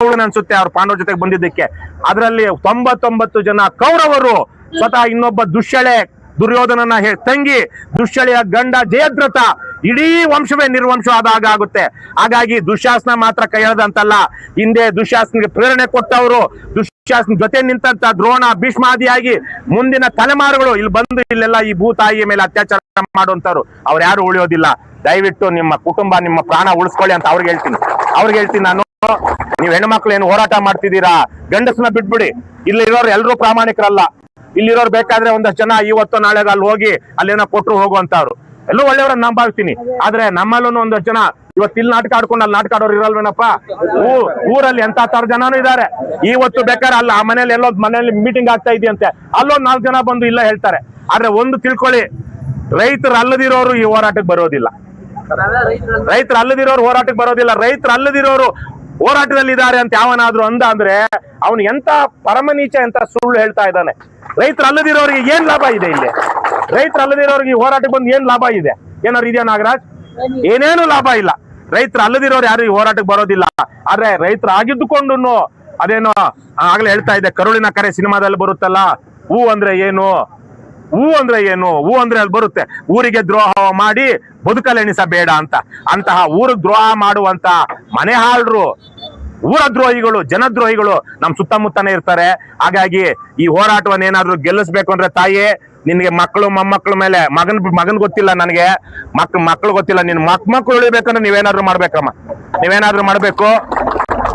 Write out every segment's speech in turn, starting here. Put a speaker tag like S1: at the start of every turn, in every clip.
S1: ಸುಳ್ಳು ಅನ್ಸುತ್ತೆ ಅವ್ರ ಪಾಂಡವ್ರ ಜೊತೆಗೆ ಬಂದಿದ್ದಕ್ಕೆ. ಅದರಲ್ಲಿ 99 ಜನ ಕೌರವರು, ಸ್ವತಃ ಇನ್ನೊಬ್ಬ ದುಶ್ಯಳೆ ದುರ್ಯೋಧನನ ತಂಗಿ, ದುಶ್ಯಳೆಯ ಗಂಡ ಜಯದ್ರಥ, ಇಡೀ ವಂಶವೇ ನಿರ್ವಂಶ ಆದಾಗ ಆಗುತ್ತೆ. ಹಾಗಾಗಿ ದುಶ್ಯಾಸನ ಮಾತ್ರ ಕೈ ಎಳೆದಂತಲ್ಲ, ಹಿಂದೆ ದುಶ್ಯಾಸನಿಗೆ ಪ್ರೇರಣೆ ಕೊಟ್ಟವರು, ದುಶ್ಯಾಸನ ಜೊತೆ ನಿಂತ ದ್ರೋಣ, ಭೀಷ್ಮಾದಿಯಾಗಿ ಮುಂದಿನ ತಲೆಮಾರುಗಳು ಇಲ್ಲಿ ಬಂದು ಇಲ್ಲೆಲ್ಲ ಈ ಭೂತಾಯಿಯ ಮೇಲೆ ಅತ್ಯಾಚಾರ ಮಾಡುವಂತವ್ರು ಅವ್ರು ಯಾರು ಉಳಿಯೋದಿಲ್ಲ. ದಯವಿಟ್ಟು ನಿಮ್ಮ ಕುಟುಂಬ, ನಿಮ್ಮ ಪ್ರಾಣ ಉಳಿಸ್ಕೊಳ್ಳಿ ಅಂತ ಅವ್ರಿಗೆ ಹೇಳ್ತೀನಿ ನಾನು. ನೀವು ಹೆಣ್ಮಕ್ಳು ಏನು ಹೋರಾಟ ಮಾಡ್ತಿದ್ದೀರಾ, ಗಂಡಸನ್ನ ಬಿಟ್ಬಿಡಿ. ಇಲ್ಲಿರೋರು ಎಲ್ಲರೂ ಪ್ರಾಮಾಣಿಕರಲ್ಲ. ಇಲ್ಲಿರೋರು ಬೇಕಾದ್ರೆ ಒಂದಷ್ಟು ಜನ ಇವತ್ತು ನಾಳೆ ಅಲ್ಲಿ ಹೋಗಿ ಅಲ್ಲೇನೋ ಕೊಟ್ಟರು ಹೋಗುವಂತವ್ರು, ಎಲ್ಲೂ ಒಳ್ಳೆಯವ್ರನ್ನ ನಾನು ಭಾವಿಸ್ತೀನಿ. ಆದ್ರೆ ನಮ್ಮಲ್ಲೂ ಒಂದಷ್ಟು ಜನ ಇವತ್ತು ಇಲ್ಲಿ ನಾಟಕ ಆಡ್ಕೊಂಡು ಅಲ್ಲಿ ನಾಟಕ ಆಡೋರು ಇರಲ್ವೇನಪ್ಪ? ಊರಲ್ಲಿ ಎಂತ ತರ ಜನನೂ ಇದ್ದಾರೆ. ಇವತ್ತು ಬೇಕಾದ್ರೆ ಅಲ್ಲ ಆ ಮನೇಲಿ ಮನೇಲಿ ಮೀಟಿಂಗ್ ಆಗ್ತಾ ಇದೆಯಂತೆ, ಅಲ್ಲೊಂದು 4 ಜನ ಬಂದು ಇಲ್ಲ ಹೇಳ್ತಾರೆ. ಆದ್ರೆ ಒಂದು ತಿಳ್ಕೊಳ್ಳಿ, ರೈತರು ಅಲ್ಲದಿರೋರು ಈ ಹೋರಾಟಕ್ಕೆ ಬರೋದಿಲ್ಲ. ರೈತರು ಅಲ್ಲದಿರೋರು ಹೋರಾಟದಲ್ಲಿ ಇದ್ದಾರೆ ಅಂತ ಯಾವನಾದ್ರೂ ಅಂದ್ರೆ ಅವನು ಎಂತ ಪರಮನೀಚ, ಎಂತ ಸುಳ್ಳು ಹೇಳ್ತಾ ಇದ್ದಾನೆ. ರೈತರು ಅಲ್ಲದಿರೋರಿಗೆ ಏನ್ ಲಾಭ ಇದೆ? ಇಲ್ಲಿ ರೈತರು ಅಲ್ಲದಿರೋರಿಗೆ ಈ ಹೋರಾಟಕ್ಕೆ ಬಂದು ಏನ್ ಲಾಭ ಇದೆ? ಏನಾದ್ರು ಇದೆಯಾ ನಾಗರಾಜ್? ಏನೇನು ಲಾಭ ಇಲ್ಲ. ರೈತರು ಅಲ್ಲದಿರೋರು ಯಾರು ಈ ಹೋರಾಟಕ್ಕೆ ಬರೋದಿಲ್ಲ. ಆದ್ರೆ ರೈತರು ಆಗಿದ್ದುಕೊಂಡು ಅದೇನೋ ಆಗ್ಲೇ ಹೇಳ್ತಾ ಇದ್ದೆ, ಕರುಳಿನ ಕರೆ ಸಿನಿಮಾದಲ್ಲಿ ಬರುತ್ತಲ್ಲ, ಹೂ ಅಂದ್ರೆ ಏನು, ಹೂ ಅಂದ್ರೆ ಅಲ್ಲಿ ಬರುತ್ತೆ, ಊರಿಗೆ ದ್ರೋಹ ಮಾಡಿ ಬದುಕಲೆಣಿಸಬೇಡ ಅಂತ. ಅಂತಹ ಊರಿಗೆ ದ್ರೋಹ ಮಾಡುವಂತ ಮನೆ ಹಾಳ್ರು, ಊರ ದ್ರೋಹಿಗಳು, ಜನದ್ರೋಹಿಗಳು ನಮ್ ಸುತ್ತಮುತ್ತನೇ ಇರ್ತಾರೆ. ಹಾಗಾಗಿ ಈ ಹೋರಾಟವನ್ನು ಏನಾದ್ರು ಗೆಲ್ಲಿಸ್ಬೇಕು ಅಂದ್ರೆ ತಾಯಿ, ನಿನ್ಗೆ ಮಕ್ಕಳು ಮೊಮ್ಮಕ್ಕಳ ಮೇಲೆ, ಮಗನ್ ಗೊತ್ತಿಲ್ಲ ನನಗೆ, ಮಕ್ಕಳು ಗೊತ್ತಿಲ್ಲ, ನಿನ್ ಮಕ್ಕಳು ಉಳಿಬೇಕಂದ್ರೆ ನೀವೇನಾದ್ರು ಮಾಡ್ಬೇಕಮ್ಮ, ನೀವೇನಾದ್ರು ಮಾಡ್ಬೇಕು.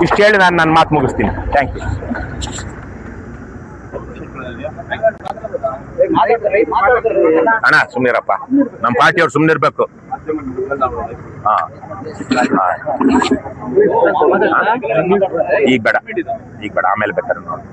S1: ಇಷ್ಟು ಹೇಳಿ ನಾನು ನನ್ನ ಮಾತು ಮುಗಿಸ್ತೀನಿ. Thank you. ಅಣ್ಣ ಸುಮ್ನಿರಪ್ಪ, ನಮ್ಮ ಪಾರ್ಟಿಯವ್ರು ಸುಮ್ನಿರ್ಬೇಕು. ಈಗ ಬೇಡ, ಆಮೇಲೆ ಬೇಕಾದ್ರೆ ನೋಡಿ.